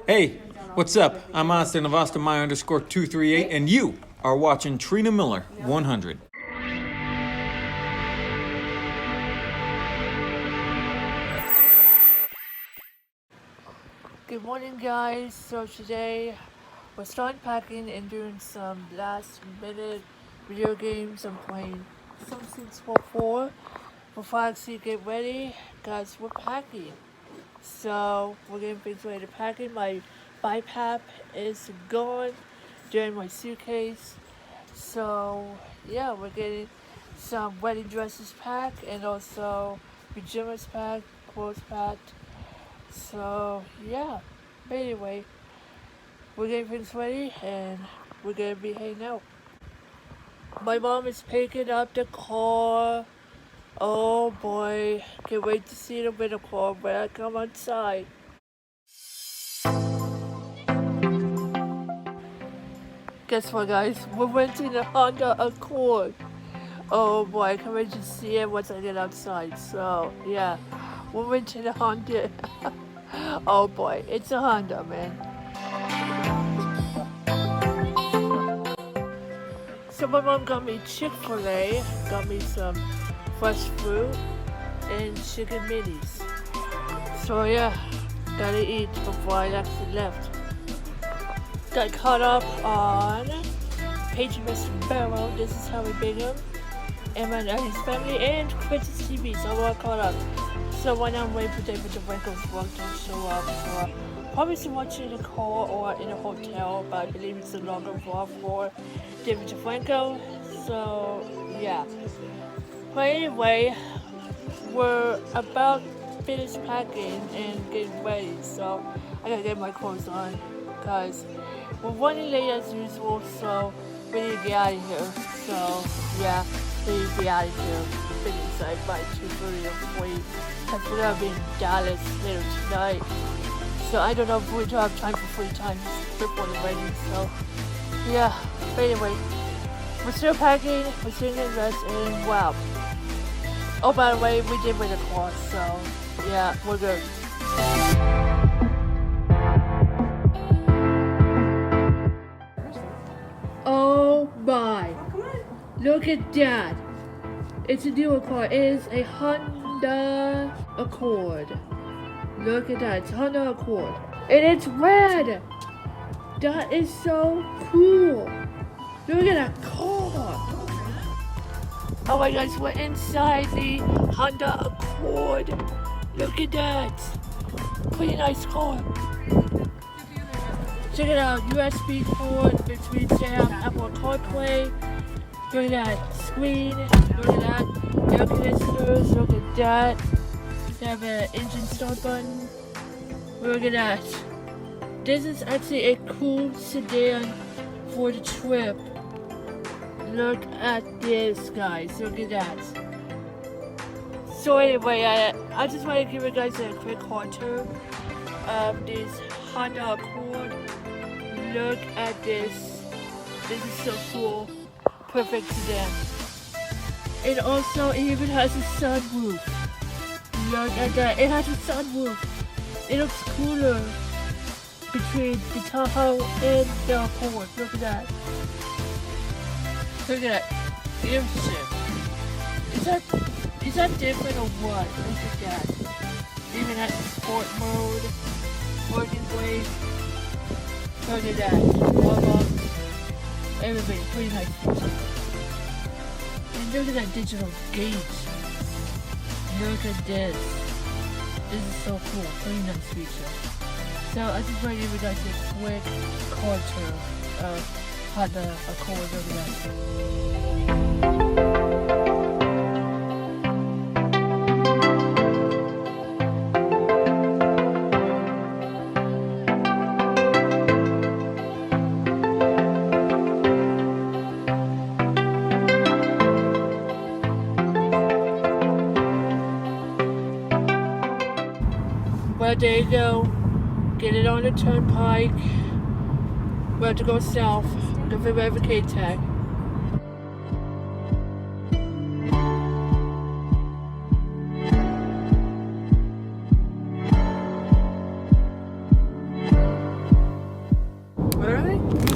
Hey, what's up? I'm Austin of Austin My underscore 238, and you are watching Trina Miller 100. Good morning, guys. So today we're starting packing and doing some last minute video games. I'm playing some Sims 4 before I actually get ready, guys. We're packing, so we're getting things ready to packing. My BiPAP is gone during my suitcase, so yeah, we're getting some wedding dresses packed and also pajamas packed, clothes packed. So yeah, but anyway, we're getting things ready and we're gonna be hanging out. My mom is picking up the car. Oh boy, can't wait to see them in the car when I come outside. Guess what, guys? We're renting a Honda Accord. Oh boy, I can't wait to see it once I get outside. So yeah, we're renting a Honda. Oh boy, it's a Honda, man. So my mom got me Chick-fil-A, got me some fresh fruit and chicken minis. So yeah, gotta eat before I actually left. Got caught up on Page's Barrel, This Is How We Begin, Emma and his family, and Quentin's TV, so we're all caught up. So when I'm waiting for David DeFranco's vlog to show up, so probably still watching in a car or in a hotel, but I believe it's a longer vlog for David DeFranco. So yeah. But anyway, we're about finished packing and getting ready, so I gotta get my clothes on, because we're running late as usual, so we need to get out of here. So yeah, we need to be out of here. Been inside by 2:30 or 40, because we're gonna be in Dallas later tonight. So I don't know if we'll have time for free time before the wedding. So yeah, but anyway, we're still packing, we're still getting dressed, and wow. Oh, by the way, we did win a car, so yeah, we're good. Oh my, look at that. It's a newer car. It is a Honda Accord. Look at that, it's a Honda Accord. And it's red. That is so cool. Look at that car. Oh my gosh, we're inside the Honda Accord. Look at that. Pretty nice car. Check it out, USB port, which means they have Apple CarPlay. Look at that screen. Look at that. Air conditioners. Look at that. They have an engine start button. Look at that. This is actually a cool sedan for the trip. Look at this, guys. Look at that. So anyway, I just want to give you guys a quick car tour of this Honda Accord. Look at this. This is so cool. Perfect sedan. It also even has a sunroof. Look at that. It has a sunroof. It looks cooler between the Tahoe and the Accord. Look at that. Look at that. Gear shift. Is that different or what? Look at that. Even at sport mode. Working brake. Look at that. Warm-up. Everything. Pretty nice feature. And look at that digital gauge. Look at this. This is so cool. Pretty nice feature. So I just want to give you guys a quick car tour of Honda Accord. Look at that. Well, there you go. Get it on the turnpike. We have to go south. Look for the K tag.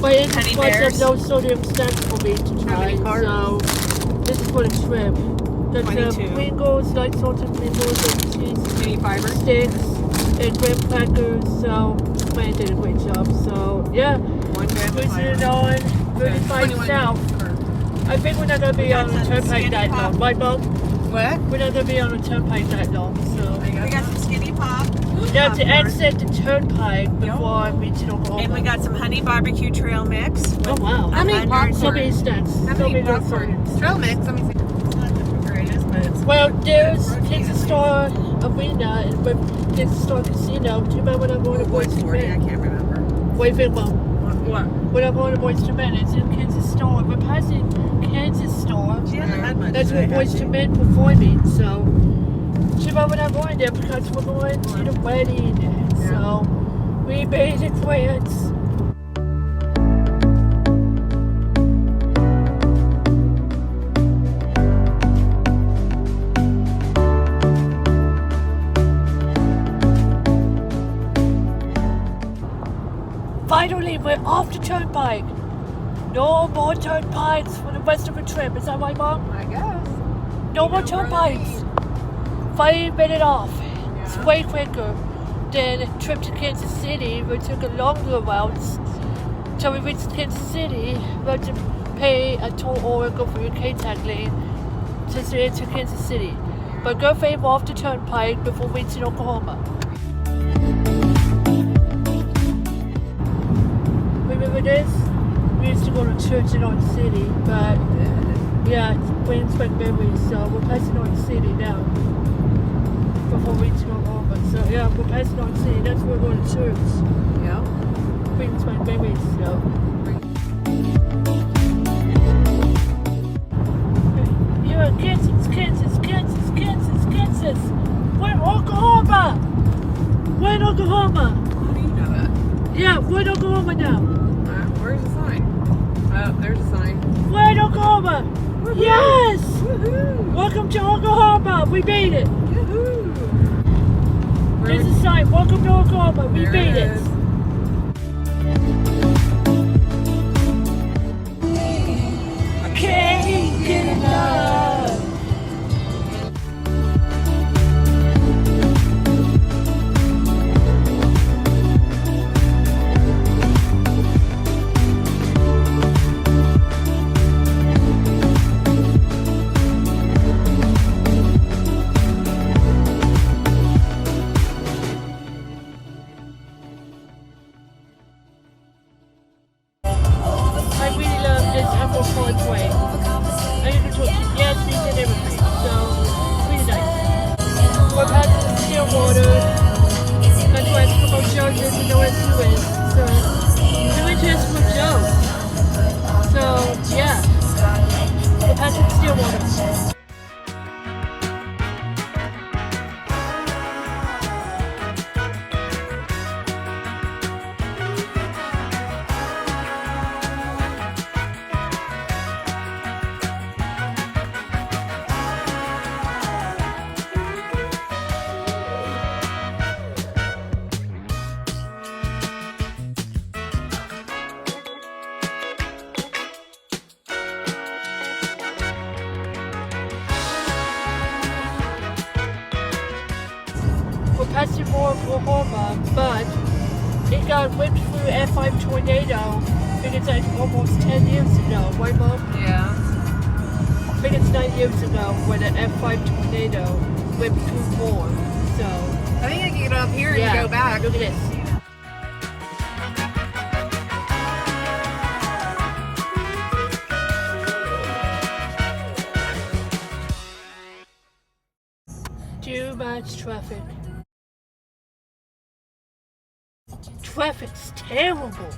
But it's Honey a bunch of bears. no sodium snacks for me to try. many carbs? So this is for the trip. There's 22. Pringles, light salted Pringles, and cheese Any fiber? sticks, and graham crackers. So man did a great job. So yeah, 1 gram of pushing it fiber. on 35 21 south. I think we're not gonna be got on the some turnpike skinny that pop. long, right, Mom? What? We're not gonna be on the turnpike that long. So We got some skinny pop. yeah, to exit the turnpike before I reach Oklahoma. And we got some honey barbecue trail mix. Oh wow! How many So many popcorn? snacks. How So many many popcorn? snacks. Trail mix. Let me see. It's not the greatest, but it's Well, there's Kansas Star Arena and with Kansas Star Casino. Do you remember when I'm going to Boys to 40. I Men? can't remember. Wait, wait, Mom. What? When I'm going to Boys to Men, it's in Kansas Star. We're passing Kansas Star. She hasn't had much. That's where today, Boys has to she? Men performing. So, do you remember when I'm going there because we're going to the wedding. So, we made it plans. Finally, we're off the turnpike. No more turnpikes for the rest of the trip. Is that right, Mom? I guess. No more know where turnpikes. 5 minutes off. It's way quicker than a trip to Kansas City. We took a longer route. Till we reached Kansas City, we had to pay a toll or go for your K-tag lane to get to Kansas City. But go favor off the turnpike before reaching Oklahoma. Remember this? We used to go to church in Orange City, but yeah, it brings back memories. So we're passing Orange City now before reaching Oklahoma. So yeah, we're passing Orange City. That's where we're going to church. Yeah. Brings back memories. So yeah, Kansas. We're in Oklahoma. We're in Oklahoma. How do you know that? Yeah, we're in Oklahoma now. Where's the sign? Oh, there's a sign. We're in Oklahoma. Woohoo. Yes. Woohoo! Welcome to Oklahoma. We made it. Woohoo! There's a sign. Welcome to Oklahoma. We There made it it. is. I can't get enough. I really love this Apple CarPlay. I can control GPSs and everything, so really nice. We're passing Stillwater. That's why it's called Jones and know what Sue is. So, doing this with Joe. So, yeah. We're passing Stillwater. We're passing more of Oklahoma, but it got whipped through F5 tornado. I think it's like almost 10 years ago, right, Mom? Yeah. I think it's 9 years ago when an F5 tornado whipped through more. So, I think I can get up here and yeah, go back. look at this. Too much traffic. Traffic's terrible.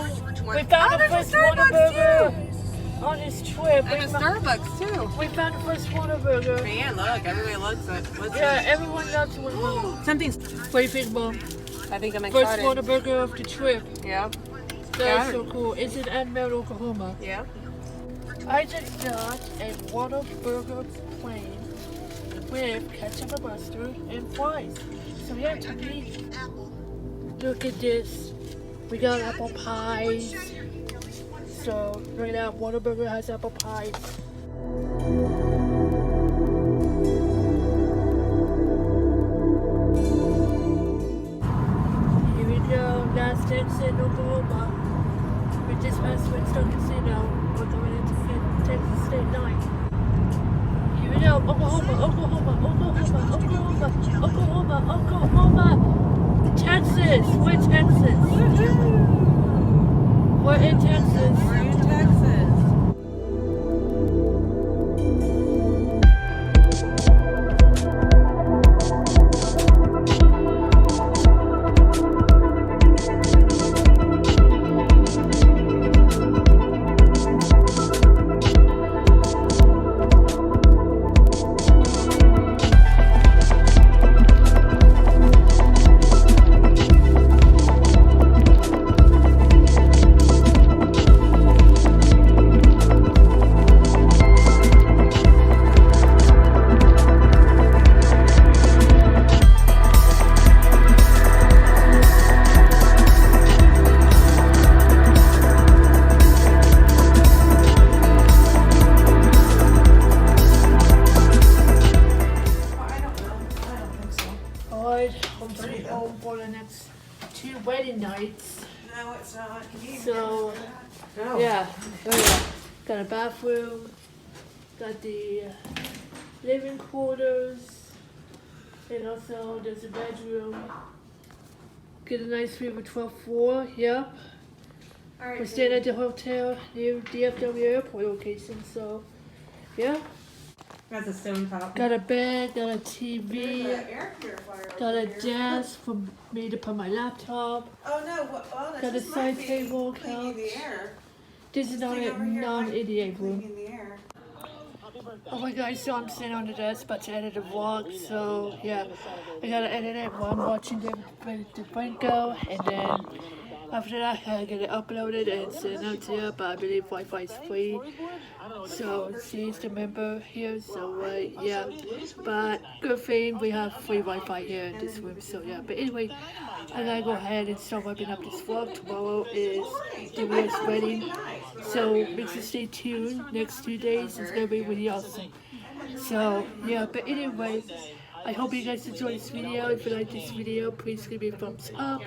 We found the there's first a Starbucks Whataburger on this trip. And a Starbucks too. We found the first Whataburger. Man, look, everybody loves it. Yeah, everyone loves Whataburger. Something's. What do you think, Mom? I think I'm First excited. Whataburger of the trip. Yeah. That's Yeah. so cool. It's in Anmel, Oklahoma. Yeah. I just got a Whataburger plane with ketchup and mustard and fries. So yeah, Tony, look at this. We got apple pies. So right now, Whataburger has apple pies. Here we go, last exit in Oklahoma. We just passed Winston Casino. We're going into Texas State Line. Here we go, Oklahoma. Texas, we're Texas. We're in Texas. We're in Texas. Home for the next 2 wedding nights. No, it's not. So, No. yeah, oh yeah. Got a bathroom, got the living quarters, and also there's a bedroom. Get a nice view of 12th floor, yep. We're staying at the hotel near DFW airport location, so, yeah. That's a stone top. Got a bed, got a TV, Air purifier. got a desk for me to put my laptop. Oh no! Well, Got a side table, cleaning the couch. air. This is not a non-ADA room. Cleaning the air. Oh my god, so I'm sitting on the desk about to edit a vlog, so yeah, I gotta edit it while I'm watching the Franco, and then after that I get it uploaded and sent out to you, but I believe Wi-Fi is free, so she's the member here, so yeah, but good thing we have free Wi-Fi here in this room, so yeah, but anyway, I gotta go ahead and start wrapping up this vlog. Tomorrow is Divya's wedding, so make sure to stay tuned. Next 2 days is gonna be really awesome. So yeah, but anyway, I hope you guys enjoyed this video. If you like this video, please give me a thumbs up.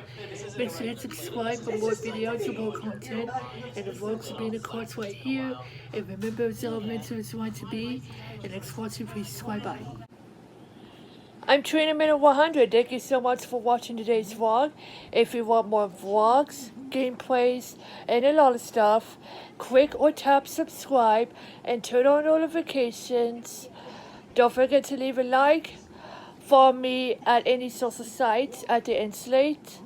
Make sure to hit subscribe for more videos and more content. And the vlogs will be in the cards right here. And remember, it's elemental as you want to be. And next watching, please subscribe. Bye. I'm Trina Minute 100. Thank you so much for watching today's vlog. If you want more vlogs, gameplays, and a lot of stuff, click or tap subscribe and turn on notifications. Don't forget to leave a like. Follow me at any social sites at the end slate.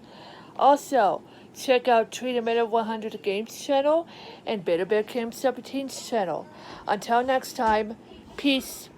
Also, check out Trina Minute 100 Games channel and Better Bear Camp 17's channel. Until next time, peace.